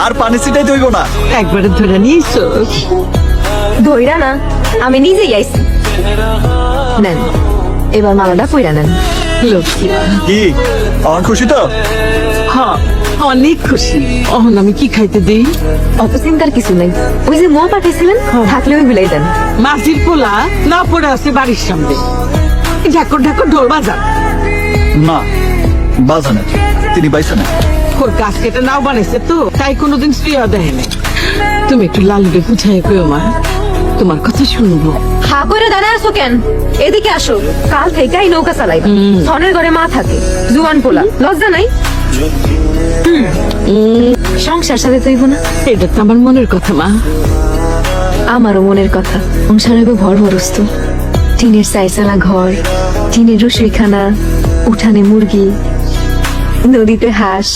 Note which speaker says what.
Speaker 1: আর পানি ছিটাই দইব না।
Speaker 2: একবারে ধরে নিয়েছো?
Speaker 3: ধইরা না, আমি নিজেই আইছি। নেন, এবার মালাটা পইরা নেন।
Speaker 2: লক্ষ্মী মা।
Speaker 1: কি অন খুশি তো?
Speaker 2: হ্যাঁ, অনেক খুশি। অহন আমি কি খাইতে দেই?
Speaker 3: অত চিন্তার কিছু নেই, ওই যে মো পাঠিয়েছিলেন থাকলে ওই বিলাই দেন।
Speaker 2: মাঝির পোলা না পড়ে আছে বাড়ির সামনে, ঢাকর ঢাকর ঢোল বাজান।
Speaker 1: না বাজানে তিনি বাইছে না।
Speaker 2: ওর গাছ কেটে নাও বানাইছে তো, তাই কোনোদিন স্ত্রীও দেয় না। তুমি একটু লালুকে বুঝাই কইও মা, তোমার কথা শুনবো।
Speaker 3: হা করে দাঁড়ায় আছো কেন? এদিকে আসো, কাল থেকেই নৌকা চালাইবা। ধনের ঘরে মা থাকে, জুয়ান পোলা, লজ্জা নাই? সংসার সাথে তৈব না?
Speaker 2: এটা তো আমার মনের কথা মা।
Speaker 3: আমারও মনের কথা। সংসার হইব ভরভরস্ত, টিনের চাইচালা ঘর, টিনের রসুইখানা, উঠানে মুরগি, নদীতে হাঁস,